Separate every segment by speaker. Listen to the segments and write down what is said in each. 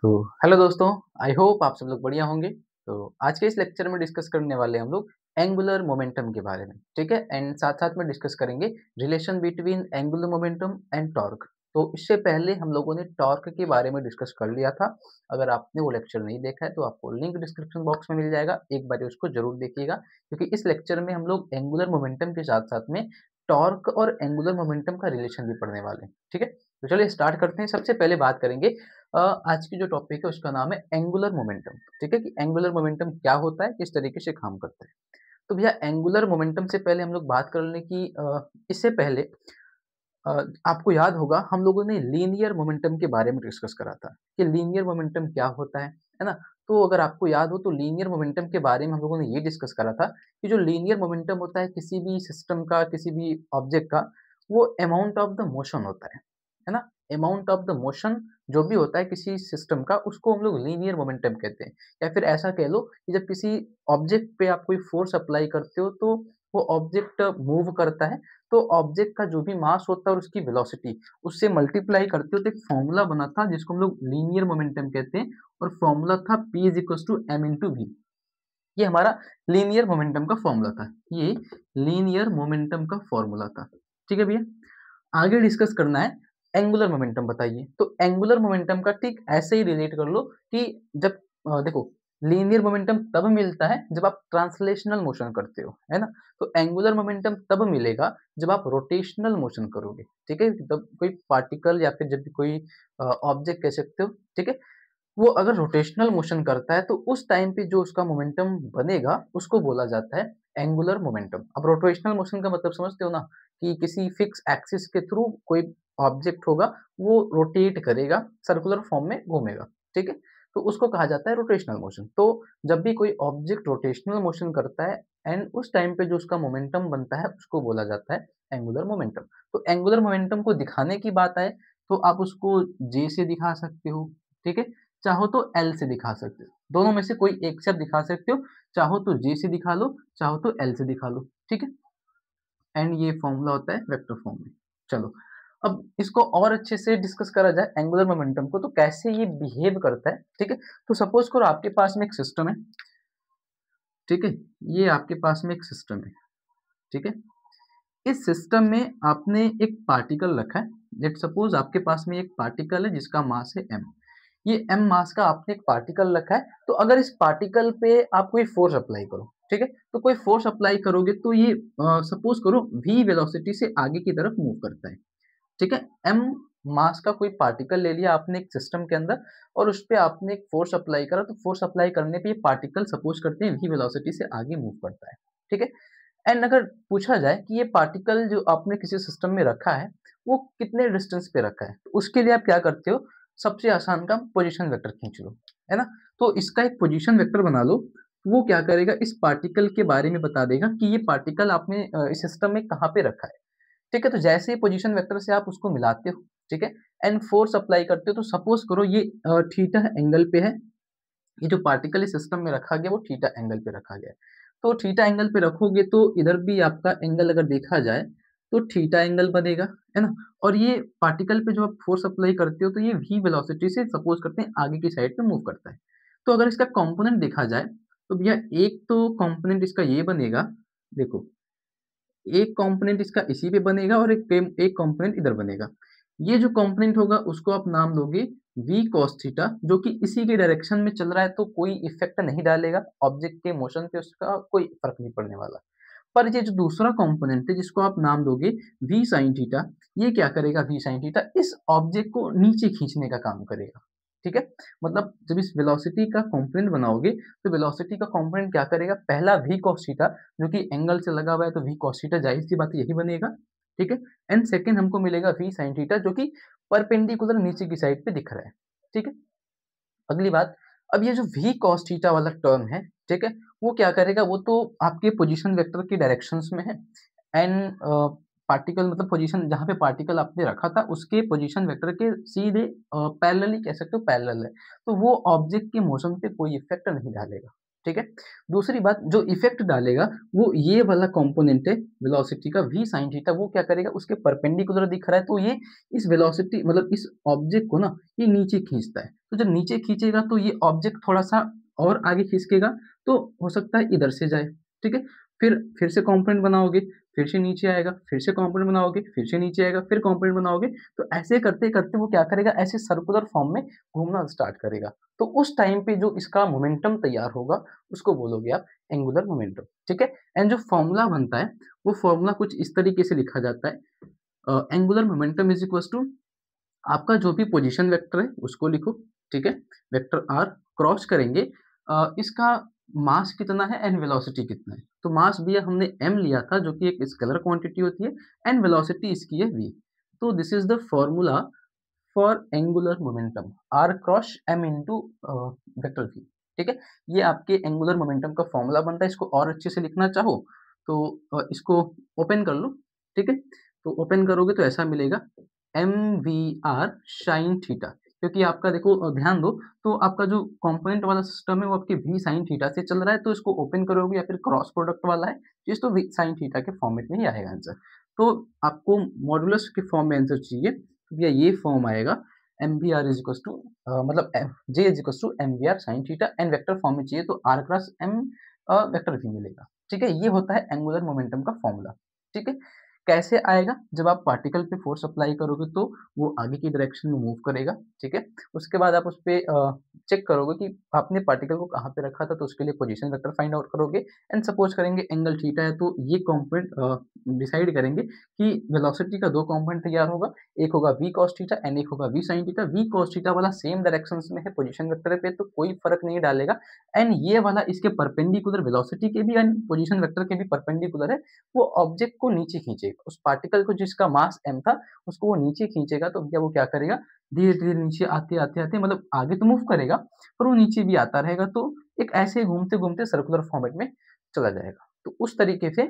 Speaker 1: तो हेलो दोस्तों, I hope आप सब लोग बढ़िया होंगे। तो आज के इस लेक्चर में डिस्कस करने वाले हम लोग एंगुलर मोमेंटम के बारे में, ठीक है। एंड साथ-साथ में डिस्कस करेंगे relation between angular momentum and torque. तो इससे पहले हम लोगों ने टॉर्क के बारे में डिस्कस कर लिया था। अगर आपने वो लेक्चर नहीं देखा है तो आपको लिंक डिस्क्रिप्शन बॉक्स में मिल जाएगा, एक बार उसको ज़रूर देखिएगा क्योंकि इस लेक्चर में हम लोग एंगुलर मोमेंटम के साथ-साथ में टॉर्क और एंगुलर मोमेंटम का रिलेशन भी पढ़ने वाले हैं, ठीक है। तो चलिए स्टार्ट करते हैं। सबसे पहले बात करेंगे आज की जो टॉपिक है उसका नाम है एंगुलर मोमेंटम, ठीक है, कि एंगुलर मोमेंटम क्या होता है, किस तरीके से काम करता है। तो भैया एंगुलर मोमेंटम से पहले हम लोग बात कर लें कि इससे पहले अ, आपको याद होगा हम लोगों ने लीनियर मोमेंटम के बारे में डिस्कस करा था कि लीनियर मोमेंटम क्या होता है ना? तो अगर आपको याद हो तो लीनियर मोमेंटम के बारे में हम लोगों ने ये डिस्कस करा था कि जो लीनियर मोमेंटम होता है किसी भी सिस्टम का, किसी भी ऑब्जेक्ट का, वो अमाउंट ऑफ द मोशन होता है ना? अमाउंट ऑफ द मोशन जो भी होता है किसी सिस्टम का उसको हम लोग लीनियर मोमेंटम कहते हैं। या फिर ऐसा कह लो कि जब किसी ऑब्जेक्ट पे आप कोई फोर्स अप्लाई करते हो तो वो ऑब्जेक्ट मूव करता है, तो ऑब्जेक्ट का जो भी मास होता है और उसकी वेलोसिटी उससे मल्टीप्लाई करते हो तो एक फॉर्मूला बना था जिसको हम लोग लीनियर मोमेंटम कहते हैं और फॉर्मूला था P is equal to m into v. ये हमारा लीनियर मोमेंटम का फॉर्मूला था। ये लीनियर मोमेंटम का फॉर्मूला था। ठीक है भैया, आगे डिस्कस करना है एंगुलर मोमेंटम। बताइए तो एंगुलर मोमेंटम का ठीक ऐसे ही रिलेट कर लो कि जब देखो लीनियर मोमेंटम तब मिलता है जब आप ट्रांसलेशनल मोशन करते हो, है ना? तो एंगुलर मोमेंटम तब मिलेगा जब आप रोटेशनल मोशन करोगे, ठीक है? तब कोई पार्टिकल या फिर जब भी कोई ऑब्जेक्ट कह सकते हो, ठीक है? वो अगर रोटेशनल मोशन करता है तो उस टाइम पे जो उसका मोमेंटम बनेगा उसको बोला जाता है एंगुलर मोमेंटम। अब रोटेशनल मोशन का मतलब समझते हो ना कि किसी फिक्स एक्सिस के थ्रू कोई ऑब्जेक्ट होगा, वो रोटेट करेगा, सर्कुलर फॉर्म में घूमेगा, ठीक है? तो उसको कहा जाता है रोटेशनल मोशन। तो जब भी कोई ऑब्जेक्ट रोटेशनल मोशन करता है एंड उस टाइम पे जो उसका मोमेंटम बनता है उसको बोला जाता है एंगुलर मोमेंटम। तो एंगुलर मोमेंटम को दिखाने की बात आए तो आप उसको जे से दिखा सकते हो, ठीक है? चाहो तो एल से दिखा सकते हो। दोनों में से कोई एक से आप दिखा सकते हो। चाहो तो जे से दिखा लो, चाहो तो एल से दिखा लो, ठीक है? एंड ये फॉर्मूला होता है वेक्टर फॉर्म में। चलो, अब इसको और अच्छे से डिस्कस करा जाए एंगुलर मोमेंटम को तो कैसे ये बिहेव करता है, ठीक है? तो सपोज़ करो आपके पास में एक सिस्टम है, ठीक है? ये आपके पास में एक सिस्टम है, ठीक है? इस सिस्टम में आपने एक पार्टिकल रखा है। लेट्स सपोज़ आपके पास में एक पार्टिकल है जिसका मास है m। ये m मास का आपने एक पार्टिकल रखा है, तो अगर इस पार्टिकल पे आप कोई फोर्स अप्लाई करो, ठीक है? तो कोई फोर्स अप्लाई करोगे तो ये सपोज़ करो v वेलोसिटी से आगे की तरफ मूव करता है, ठीक है? m मास का कोई पार्टिकल ले लिया आपने एक सिस्टम के अंदर और उस पे आपने एक फोर्स अप्लाई करा, तो फोर्स अप्लाई करने पे ये पार्टिकल सपोज़ करते हैं v वेलोसिटी से आगे मूव करता है, ठीक है? एंड अगर पूछा जाए कि ये पार्टिकल जो आपने किसी सिस्टम में रखा है, वो कितने डिस्टेंस पे रखा है? तो उसके लिए आप क्या करते हो? सबसे आसान काम पोजीशन वेक्टर खींच लो, है ना? तो इसका एक पोजीशन वेक्टर बना लो, वो क्या करेगा इस पार्टिकल के बारे में बता देगा कि ये पार्टिकल आपने इस सिस्टम में कहाँ पे रखा है, ठीक है? तो जैसे ही पोजीशन वेक्टर से आप उसको मिलाते हो, ठीक है? एंड फोर्स अप्लाई करते हो तो सपोज़ करो ये थीटा एंगल पे है, ये जो पार्टिकल इस सिस्टम में रखा गया वो थीटा एंगल पे रखा गया है। तो थीटा एंगल पे रखोगे तो इधर भी आपका एंगल अगर देखा जाए तो थीटा एंगल बनेगा, है ना? और ये पार्टिकल पे जो आप फोर्स अप्लाई करते हो तो ये v वेलोसिटी से सपोज़ करते हैं आगे की साइड पे मूव करता है। तो अगर इसका कंपोनेंट देखा जाए तो भैया एक तो कंपोनेंट इसका ये बनेगा, देखो एक कंपोनेंट इसका इसी पे बनेगा और एक कंपोनेंट इधर बनेगा। ये जो कंपोनेंट होगा उसको आप नाम दोगे v cos थीटा, जो कि इसी के डायरेक्शन में चल रहा है तो कोई इफ़ेक्ट नहीं डालेगा, ऑब्जेक्ट के मोशन पे उसका कोई फ़र्क नहीं पड़ने वाला। पर ये जो दूसरा कंपोनेंट है जिसको आप नाम दोगे v sin थीटा, ये क्या करेगा v sin थीटा इस ऑब्जेक्ट को नीचे खींचने का काम करेगा, ठीक है? मतलब जब इस वेलोसिटी का कंपोनेंट बनाओगे तो वेलोसिटी का कंपोनेंट क्या करेगा, पहला v cos थीटा जो कि एंगल से लगा हुआ है तो v cos थीटा ज़ाहिर-सी बात है यही बनेगा, ठीक है? एंड सेकंड हमको मिलेगा v sin थीटा जो कि परपेंडिकुलर नीचे की साइड पे दिख रहा है, ठीक है? अगली बात, अब ये जो v cos थीटा वाला टर्म है, ठीक है? वो क्या करेगा, वो तो आपके पोजीशन वेक्टर की डायरेक्शंस में है एंड पार्टिकल मतलब पोजीशन जहाँ पे पार्टिकल आपने रखा था उसके पोजीशन वेक्टर के सीधे पैरेलली कह सकते हो पैरेलल है। तो वो ऑब्जेक्ट के मोशन पे कोई इफ़ेक्ट नहीं डालेगा, ठीक है। दूसरी बात, जो इफेक्ट डालेगा वो ये वाला कंपोनेंट है वेलोसिटी का v sin थीटा, वो क्या करेगा, उसके परपेंडिकुलर दिख रहा है तो ये इस वेलोसिटी मतलब इस ऑब्जेक्ट को ना ये नीचे खींचता है। तो जब नीचे खींचेगा तो ये ऑब्जेक्ट थोड़ा-सा और आगे खिसकेगा, तो हो सकता है इधर से जाए, ठीक है। फिर से कंपोनेंट बनाओगे, फिर से नीचे आएगा, फिर से कंपोनेंट बनाओगे, फिर से नीचे आएगा, फिर कंपोनेंट बनाओगे, तो ऐसे करते-करते वो क्या करेगा, ऐसे सर्कुलर फॉर्म में घूमना स्टार्ट करेगा। तो उस टाइम पे जो इसका मोमेंटम तैयार होगा, उसको बोलोगे आप एंगुलर मोमेंटम, ठीक है। एंड जो फॉर्मूला बनता है, वो फॉर्मूला कुछ इस तरीके से लिखा जाता है, angular momentum is equals to आपका जो भी पोजीशन वेक्टर है उसको लिखो, ठीक है। वेक्टर आर क्रॉस करेंगे, इसका मास कितना है एंड वेलोसिटी कितना है। तो मास भैया हमने m लिया था जो कि एक स्केलर क्वांटिटी होती है, एंड वेलोसिटी इसकी है v। तो this is the formula for angular momentum, r cross m into vector v, ठीक है। ये आपके एंगुलर मोमेंटम का फॉर्मूला बनता है। इसको और अच्छे से लिखना चाहो तो इसको ओपन कर लो, ठीक है। तो ओपन करोगे तो ऐसा मिलेगा m v r sine theta, क्योंकि आपका देखो ध्यान दो, तो आपका जो कंपोनेंट वाला सिस्टम है वो आपके v साइन थीटा से चल रहा है, तो इसको ओपन करोगे या फिर क्रॉस प्रोडक्ट वाला है जिस तो v साइन थीटा के फॉर्मेट में ही आएगा आंसर। तो आपको मॉडुलस के फॉर्म में आंसर चाहिए, तो भैया ये फॉर्म आएगा m v r is equal to मतलब j is equal to m v r sine theta, and vector form में चाहिए तो आर क्रॉस एम वेक्टर भी मिलेगा, ठीक है। ये होता है एंगुलर मोमेंटम का फॉर्मूला, ठीक है। कैसे आएगा, जब आप पार्टिकल पे फोर्स अप्लाई करोगे तो वो आगे की डायरेक्शन में मूव करेगा, ठीक है। उसके बाद आप उस पे चेक करोगे कि आपने पार्टिकल को कहाँ पे रखा था, तो उसके लिए पोजीशन वेक्टर फाइंड आउट करोगे, एंड सपोज करेंगे एंगल थीटा है तो ये कंपोनेंट डिसाइड करेंगे कि वेलोसिटी का दो कंपोनेंट तैयार होगा, एक होगा v cos थीटा एंड एक होगा v sin theta. v cos theta वाला सेम डायरेक्शंस में है पोजीशन वेक्टर पे, तो कोई फर्क नहीं डालेगा, एंड ये वाला इसके परपेंडिकुलर वेलोसिटी के भी एंड पोजीशन वेक्टर के भी परपेंडिकुलर है, वो ऑब्जेक्ट को नीचे खींचेगा, उस पार्टिकल को जिसका मास m था उसको वो नीचे खींचेगा। तो भैया वो क्या करेगा, धीरे-धीरे नीचे आते-आते मतलब आगे तो मूव करेगा, पर वो नीचे भी आता रहेगा, तो एक ऐसे घूमते-घूमते सर्कुलर फॉर्मेट में चला जाएगा। तो उस तरीके से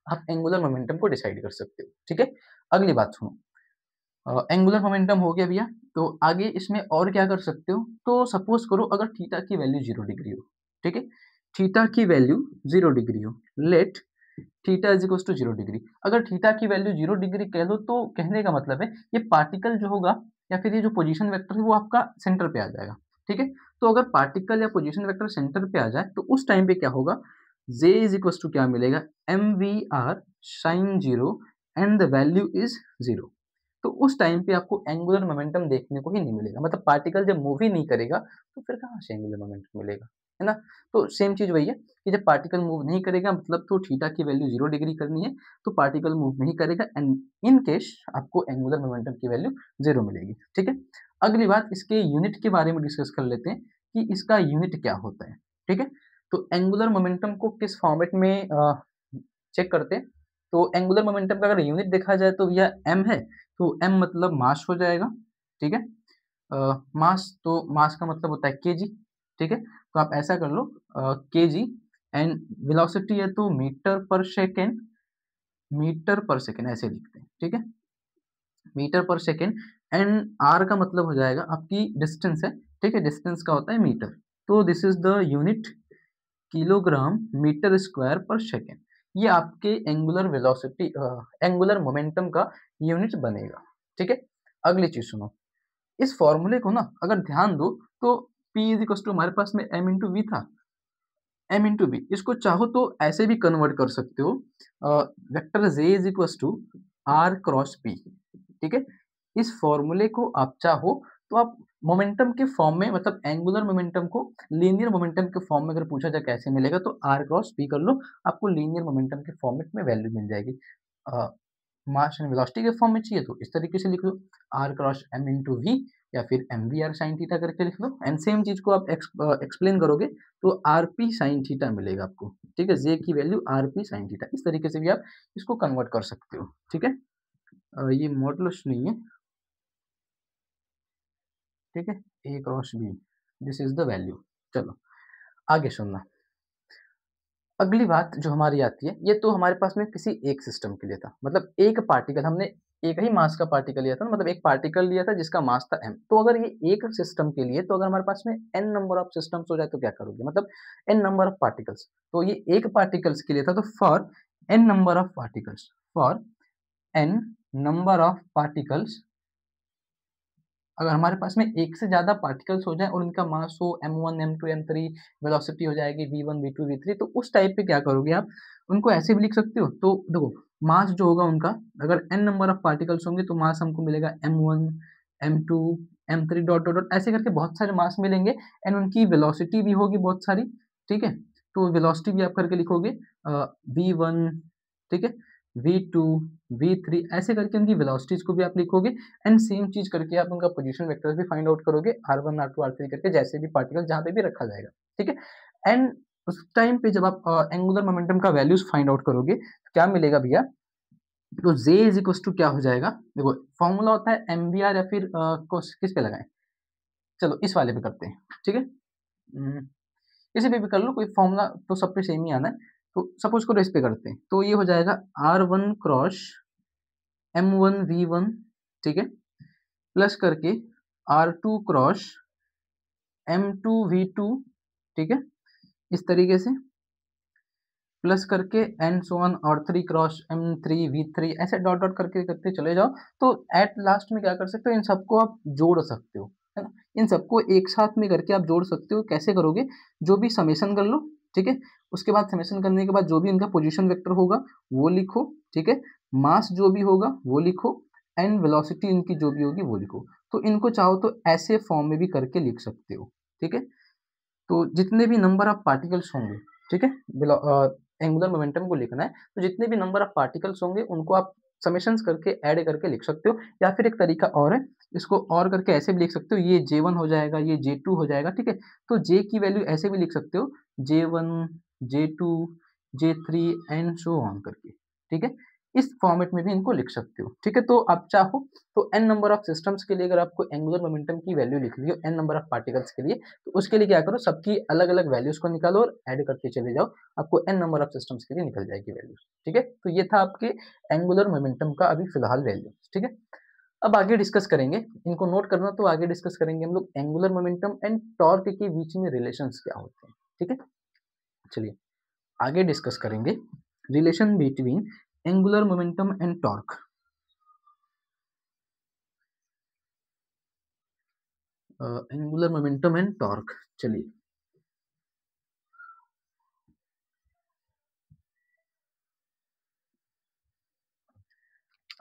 Speaker 1: आप एंगुलर मोमेंटम को डिसाइड कर सकते हो, ठीक है। अगली बात सुनो, एंगुलर मोमेंटम हो गया भैया, तो आगे इसमें और क्या कर सकते हो, तो सपोज करो अगर थीटा की वैल्यू 0 डिग्री हो, ठीक है। थीटा की वैल्यू 0 डिग्री हो, let theta is equal to 0 degree. अगर थीटा की वैल्यू 0 डिग्री कह लो तो कहने का मतलब है ये पार्टिकल जो होगा या फिर ये जो पोजीशन वेक्टर है वो आपका सेंटर पे आ जाएगा, ठीक है। तो अगर पार्टिकल या पोजीशन वेक्टर सेंटर पे आ जाए तो उस टाइम पे क्या होगा, जे इज इक्वल टू क्या मिलेगा, m v r sine zero and the value is 0। तो उस टाइम पे आपको एंगुलर मोमेंटम देखने को ही नहीं मिलेगा, मतलब पार्टिकल जब मूव ही नहीं करेगा तो फिर कहाँ से एंगुलर मोमेंटम मिलेगा, है ना। तो सेम चीज वही है कि जब पार्टिकल मूव नहीं करेगा मतलब तो थीटा की वैल्यू 0 डिग्री करनी है, तो पार्टिकल मूव नहीं करेगा एंड इन केस आपको एंगुलर मोमेंटम की वैल्यू 0 मिलेगी, ठीक है। अगली बात, इसके यूनिट के बारे में डिस्कस कर लेते हैं कि इसका यूनिट क्या होता है, ठीक है। तो एंगुलर मोमेंटम को किस फॉर्मेट में चेक करते हैं, तो एंगुलर मोमेंटम का अगर यूनिट देखा जाए तो यह m है, तो m मतलब मास हो जाएगा, ठीक है। मास, तो मास का मतलब होता है केजी, ठीक है। तो आप ऐसा कर लो केजी, एंड वेलोसिटी है तो मीटर पर सेकेंड ऐसे लिखते हैं, ठीक है, मीटर पर सेकेंड। एंड आर का मतलब हो जाएगा आपकी डिस्टेंस है, ठीक है, डिस्टेंस का होता है मीटर, तो this is the unit kilogram metre square पर सेकेंड। ये आपके एंगुलर वेलोसिटी एंगुलर मोमेंटम का यूनिट बनेगा, ठीक है। अगली चीज सुनो, इस फॉर्मूले को ना अगर ध्यान दो तो P इज इक्वल टू हमारे पास में m इंटू वी था, m इंटू बी, इसको चाहो तो ऐसे भी कन्वर्ट कर सकते हो, vector j is equal to r cross p, ठीक है। इस फॉर्मूले को आप चाहो तो आप मोमेंटम के फॉर्म में, मतलब एंगुलर मोमेंटम को लीनियर मोमेंटम के फॉर्म में अगर पूछा जाए कैसे मिलेगा, तो आर क्रॉस पी कर लो, आपको लीनियर मोमेंटम के फॉर्मेट में वैल्यू मिल जाएगी। मास एंड वेलोसिटी के फॉर्म में चाहिए तो इस तरीके से लिख लो, r cross m into v, या फिर m v r sine theta करके लिख लो, एंड सेम चीज को आप एक्सप्लेन करोगे तो आर पी साइन थीटा मिलेगा आपको, ठीक है। जे की value R P sine theta, इस तरीके से भी आप इसको कन्वर्ट कर सकते हो, ठीक है। ये मॉडुलस नहीं है, ठीक है, a cross b, this is the value. चलो आगे सुनना, अगली बात जो हमारी आती है, ये तो हमारे पास में किसी एक सिस्टम के लिए था, मतलब एक पार्टिकल हमने एक ही मास का पार्टिकल लिया था, मतलब एक पार्टिकल लिया था जिसका मास था m। तो अगर ये एक सिस्टम के लिए, तो अगर हमारे पास में n नंबर ऑफ सिस्टम्स हो जाए तो क्या करोगे, मतलब n नंबर ऑफ पार्टिकल्स। तो ये एक पार्टिकल्स के लिए था, तो for n number of particles, for n number of particles, अगर हमारे पास में एक से ज़्यादा पार्टिकल्स हो जाएँ और उनका मास हो m1, m2, m3, वेलोसिटी हो जाएगी v1, v2, v3, तो उस टाइप पे क्या करोगे आप, उनको ऐसे भी लिख सकते हो। तो देखो, मास जो होगा उनका, अगर n नंबर ऑफ पार्टिकल्स होंगे तो मास हमको मिलेगा m1, m2, m3 dot, dot, dot, ऐसे करके बहुत सारे मास मिलेंगे एंड उनकी वेलोसिटी भी होगी बहुत सारी, ठीक है? तो वेलोसिटी भी आप करके लिखोगे v1, ठीक है? v2, v3, ऐसे करके उनकी वेलोसिटीज़ को भी आप लिखोगे एंड सेम चीज़ करके आप उनका पोजीशन वेक्टर्स भी फाइंड आउट करोगे, r1, r2, r3 करके, जैसे भी पार्टिकल जहाँ पे भी रखा जाएगा, ठीक है? एंड उस टाइम पे जब आप एंगुलर मोमेंटम का वैल्यूज़ फाइंड आउट करोगे, तो क्या मिलेगा भैया, तो J इज़ इक्वल्स टू क्या हो जाएगा, देखो फॉर्मूला होता है एमवीआर या फिर किस पे लगाएँ? चलो इस वाले पे करते हैं, ठीक है? किसी पे भी कर लो, कोई फॉर्मूला तो सब पे सेम ही आना है। तो सपोज़ करो इस पे करते हैं, तो ये हो जाएगा r1 क्रॉस m1 v1, ठीक है? प्लस करके R2 क्रॉस M2 V2, ठीक है? इस तरीके से प्लस करके एंड सो ऑन और 3 क्रॉस M3 V3, ऐसे डॉट डॉट करके करते चले जाओ। तो एट लास्ट में क्या कर सकते हो, इन सबको आप जोड़ सकते हो, है ना? इन सबको एक साथ में करके आप जोड़ सकते हो। कैसे करोगे, जो भी समेशन कर लो, ठीक है? उसके बाद समेशन करने के बाद जो भी इनका पोजीशन वेक्टर होगा वो लिखो, ठीक है? मास जो भी होगा वो लिखो एंड वेलोसिटी इनकी जो भी होगी वो लिखो। तो इनको चाहो तो ऐसे फॉर्म में भी करके लिख सकते हो, ठीक है? तो जितने भी नंबर ऑफ पार्टिकल्स होंगे, ठीक है, एंगुलर मोमेंटम को लिखना है, तो जितने भी नंबर ऑफ पार्टिकल्स होंगे उनको आप समेशंस करके ऐड करके लिख सकते हो, या फिर एक तरीका और है, इसको और करके ऐसे भी लिख सकते हो, ये J1 हो जाएगा, ये J2 हो जाएगा, ठीक है? तो J की वैल्यू ऐसे भी लिख सकते हो, J1, J2, J3 and so on करके, ठीक है? इस फॉर्मेट में भी इनको लिख सकते हो, ठीक है? तो आप चाहो तो n नंबर ऑफ सिस्टम्स के लिए अगर आपको एंगुलर मोमेंटम की वैल्यू लिखनी हो n नंबर ऑफ पार्टिकल्स के लिए, तो उसके लिए क्या करो, सबकी अलग-अलग वैल्यूज़ को निकालो और ऐड करके चले जाओ, आपको n नंबर ऑफ सिस्टम्स के लिए निकल जाएगी वैल्यूज़, ठीक है? तो ये था आपके एंगुलर मोमेंटम का अभी फिलहाल वैल्यू, ठीक है? अब आगे डिस्कस करेंगे, इनको नोट करना, तो आगे डिस्कस करेंगे हम लोग एंगुलर मोमेंटम एंड टॉर्क के बीच में रिलेशंस क्या होते हैं, ठीक है? चलिए आगे डिस्कस करेंगे relation between angular momentum and torque. Angular momentum and torque, चलिए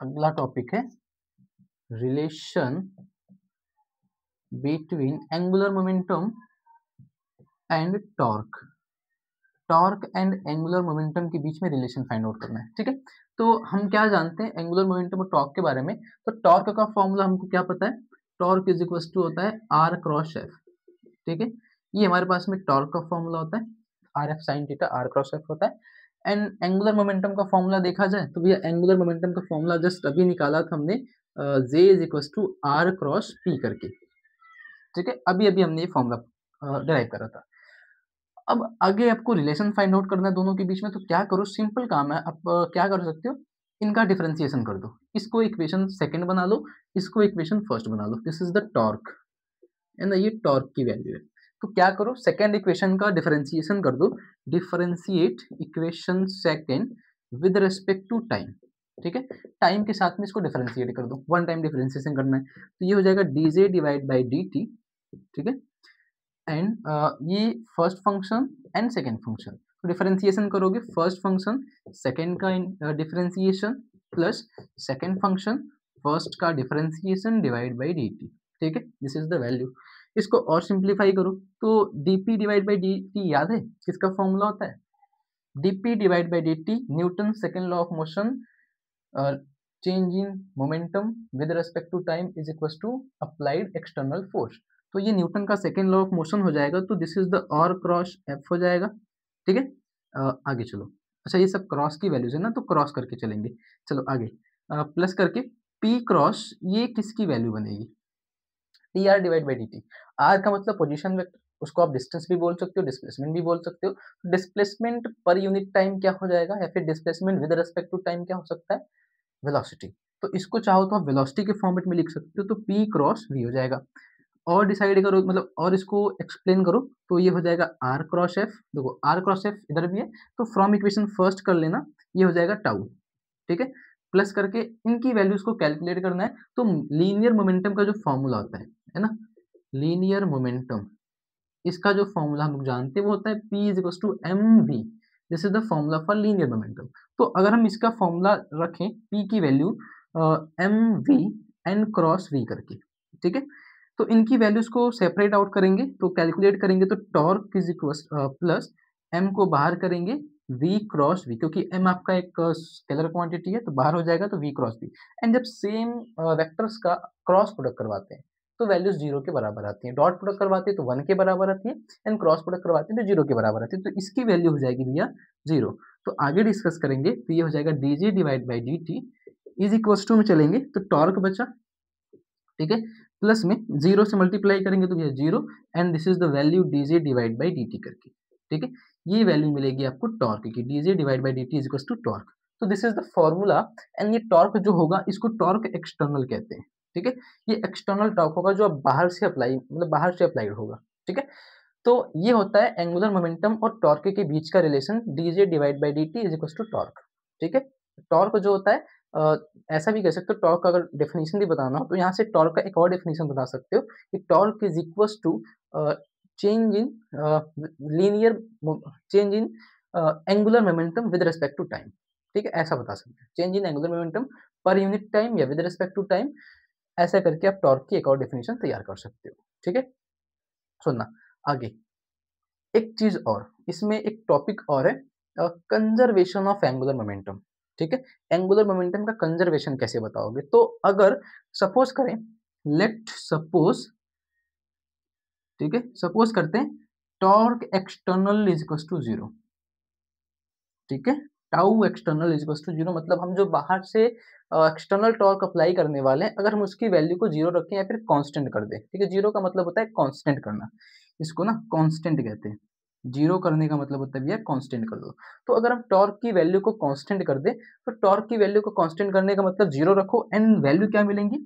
Speaker 1: अगला टॉपिक है relation between angular momentum and torque. Torque and angular momentum के बीच में रिलेशन फाइंड आउट करना है, ठीक है? तो हम क्या जानते हैं एंगुलर मोमेंटम और टॉर्क के बारे में, तो टॉर्क का फॉर्मूला हमको क्या पता है, टॉर्क इज इक्वल टू होता है आर क्रॉस एफ, ठीक है? ये हमारे पास में टॉर्क का फॉर्मूला होता है, r f sine theta r cross f होता है। एंड एंगुलर मोमेंटम का फॉर्मूला देखा जाए तो भैया एंगुलर मोमेंटम का फॉर्मूला जस्ट अभी निकाला था हमने, j is equal to r cross p करके, ठीक है? अभी अभी हमने ये फॉर्मूला डिराइव करा था। अब आगे आपको रिलेशन फाइंड आउट करना है दोनों के बीच में, तो क्या करो, सिंपल काम है, आप क्या कर सकते हो, इनका डिफरेंशिएशन कर दो, इसको इक्वेशन सेकंड बना लो, इसको इक्वेशन फर्स्ट बना लो, दिस इज द टॉर्क, है ना? ये टॉर्क की वैल्यू है। तो क्या करो, सेकंड इक्वेशन का डिफरेंशिएशन कर दो, differentiate equation second with respect to time, ठीक है? टाइम के साथ में इसको डिफरेंशिएट कर दो, वन टाइम डिफरेंशिएशन करना है, तो ये हो जाएगा dj डिवाइड बाई dt, ठीक है? एंड ये first function and second function, तो डिफरेंशिएशन करोगे फर्स्ट फंक्शन सेकंड का differentiation plus second function first का डिफरेंशिएशन डिवाइड बाई dt, ठीक है? This is the value. इसको और सिंप्लीफाई करो, तो dp डिवाइड बाई dt याद है किसका फॉर्मूला होता है, dp divide by dt Newton second law of motion, change in momentum with respect to time is equal to applied external force. तो ये न्यूटन का सेकेंड लॉ ऑफ मोशन हो जाएगा, तो दिस इज द और cross F हो जाएगा, ठीक है? आगे चलो, अच्छा ये सब क्रॉस की वैल्यूज है ना, तो क्रॉस करके चलेंगे, चलो आगे प्लस करके पी क्रॉस, ये किसकी वैल्यू बनेगी, t r divide by d t. R का मतलब पोजिशन वेक्टर, उसको आप डिस्टेंस भी बोल सकते हो, डिस्प्लेसमेंट भी बोल सकते हो। डिस्प्लेसमेंट पर यूनिट टाइम क्या हो जाएगा, या फिर displacement with respect to time क्या हो सकता है, वेलोसिटी, तो इसको चाहो तो आप वेलोसिटी के फॉर्मेट में लिख सकते हो, तो p क्रॉस v हो जाएगा। और डिसाइड करो मतलब और इसको एक्सप्लेन करो तो ये हो जाएगा r क्रॉस f। देखो r क्रॉस f इधर भी है, तो फ्रॉम इक्वेशन फर्स्ट कर लेना, ये हो जाएगा टाउ, ठीक है। प्लस करके इनकी वैल्यूज को कैलकुलेट करना है, तो लीनियर मोमेंटम का जो फॉर्मूला होता है ना, लीनियर मोमेंटम, इसका जो फॉर्मूला हम लोग जानते हैं वो होता है p is equal to m v. This is the formula for linear momentum. तो अगर हम इसका फॉर्मूला रखें p की value m v n cross v करके, ठीक है, तो इनकी वैल्यूज को सेपरेट आउट करेंगे, तो कैलकुलेट करेंगे, तो torque is equal plus m को बाहर करेंगे v क्रॉस v, क्योंकि m आपका एक स्केलर क्वांटिटी है तो बाहर हो जाएगा, तो v क्रॉस v। एंड जब सेम वेक्टर्स का क्रॉस प्रोडक्ट करवाते हैं तो वैल्यूज जीरो के बराबर आती है, डॉट प्रोडक्ट करवाते हैं तो 1 के बराबर आती है, एंड क्रॉस प्रोडक्ट करवाते हैं तो 0 के बराबर आती है, तो इसकी वैल्यू हो जाएगी भैया 0। तो आगे डिस्कस करेंगे, तो ये हो जाएगा dg divide by dt is equals to में चलेंगे तो टॉर्क बचा, ठीक है, प्लस में 0 से मल्टीप्लाई करेंगे तो भैया 0, and this is the value dj divide by dt करके, ठीक है, ये वैल्यू मिलेगी आपको टॉर्क की, dj divide by dt is equals to torque. तो this is the formula, and ये टॉर्क जो होगा इसको टॉर्क एक्सटर्नल कहते हैं, ठीक है, ये एक्सटर्नल टॉर्क होगा जो आप बाहर से अप्लाई मतलब बाहर से अप्लाइड होगा, ठीक है। तो ये होता है एंगुलर मोमेंटम और टॉर्क के बीच का relation, dj divide by dt is equal to torque, ठीक है। टॉर्क जो होता है अ, ऐसा भी कह सकते हो, टॉर्क का अगर डेफिनेशन भी बताना हो तो यहाँ से टॉर्क का एक और डेफिनेशन बता सकते हो कि torque is equal to change in linear change in angular momentum with respect to time, ठीक है, ऐसा बता सकते हैं, change in angular momentum per unit time या विद रिस्पेक्ट टू टाइम, ऐसा करके आप टॉर्क की एक और डेफिनेशन तैयार कर सकते हो, ठीक है। सुनना आगे, एक चीज और इसमें एक टॉपिक और है, कंजर्वेशन ऑफ एंगुलर मोमेंटम, ठीक है। एंगुलर मोमेंटम का कंजर्वेशन कैसे बताओगे, तो अगर सपोज करें, लेट सपोज, ठीक है, सपोज करते हैं torque external is equal to 0, ठीक है, tau external is equal to 0, मतलब हम जो बाहर से एक्सटर्नल टॉर्क अप्लाई करने वाले हैं, अगर हम उसकी वैल्यू को 0 रखें या फिर कांस्टेंट कर दें, ठीक है, 0 का मतलब होता है कांस्टेंट करना, इसको ना कांस्टेंट कहते हैं, 0 करने का मतलब होता है भैया कांस्टेंट कर दो। तो अगर हम टॉर्क की वैल्यू को कांस्टेंट कर दें, तो टॉर्क की वैल्यू को कांस्टेंट करने का मतलब 0 रखो, एंड वैल्यू क्या मिलेंगी,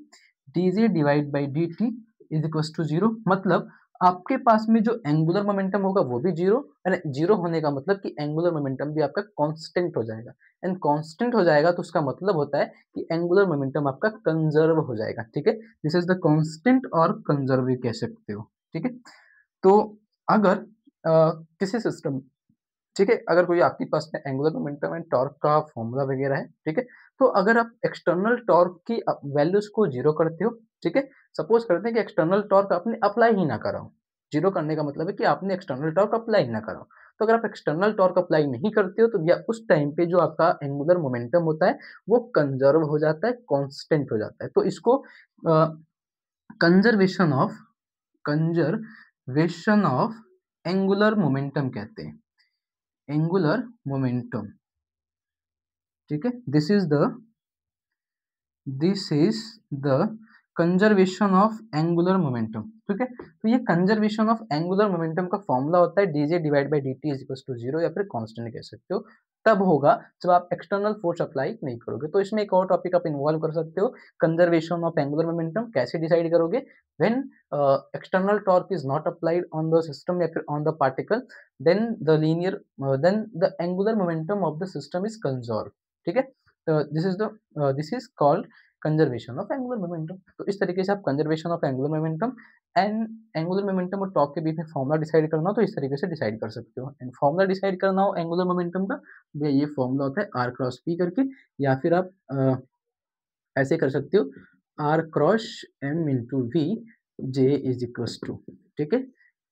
Speaker 1: dj divide by dt is equal to 0, मतलब आपके पास में जो एंगुलर मोमेंटम होगा वो भी 0, यानी 0 होने का मतलब कि एंगुलर मोमेंटम भी आपका कांस्टेंट हो जाएगा, एंड कांस्टेंट हो जाएगा तो उसका मतलब होता है कि एंगुलर मोमेंटम आपका कंजर्व हो जाएगा, ठीक है, दिस इज द कांस्टेंट और कंजर्व भी कह सकते हो, ठीक है। तो अगर किसी सिस्टम, ठीक है, अगर कोई आपके पास में एंगुलर मोमेंटम एंड टॉर्क का फॉर्मूला वगैरह है, ठीक है, तो अगर आप एक्सटर्नल टॉर्क की वैल्यूज को 0 करते हो, ठीक है, सपोज करते हैं कि एक्सटर्नल टॉर्क आपने अप्लाई ही ना करा हो, 0 करने का मतलब है कि आपने एक्सटर्नल टॉर्क अप्लाई ही ना करा हो, तो अगर आप एक्सटर्नल टॉर्क अप्लाई नहीं करते हो तो भैया उस टाइम पे जो आपका एंगुलर मोमेंटम होता है वो कंजर्व हो जाता है, कांस्टेंट हो जाता है, तो इसको conservation of conservation of angular momentum कहते हैं, एंगुलर मोमेंटम, ठीक है, this is the conservation of angular momentum, ठीक है। तो ये कंजर्वेशन ऑफ एंगुलर मोमेंटम का फॉर्मूला होता है dj divide by dt is equal to 0, या फिर कांस्टेंट कह सकते हो, तब होगा जब आप एक्सटर्नल फोर्स अप्लाई नहीं करोगे। तो इसमें एक और टॉपिक आप इन्वॉल्व कर सकते हो, कंजर्वेशन ऑफ एंगुलर मोमेंटम कैसे डिसाइड करोगे, when external torque is not applied on the system या फिर on the particle, then the angular momentum of the system is conserve, ठीक है। This is called conservation of angular momentum. तो इस तरीके से आप conservation of angular momentum and angular momentum और टॉर्क के बीच में फॉर्मूला डिसाइड करना हो तो इस तरीके से डिसाइड कर सकते हो, एंड फॉर्मूला डिसाइड करना हो एंगुलर मोमेंटम का, ये फॉर्मूला होता है r क्रॉस p करके, या फिर आप ऐसे कर सकते हो r cross m into v j is equal to, ठीक है,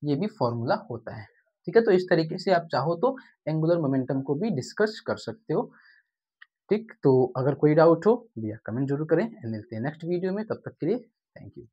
Speaker 1: ये भी फॉर्मूला होता है, ठीक है। तो इस तरीके से आप चाहो तो एंगुलर मोमेंटम को भी डिस्कस कर सकते हो, ठीक। तो अगर कोई डाउट हो भैया कमेंट जरूर करें, मिलते हैं नेक्स्ट वीडियो में, तब तक के लिए थैंक यू।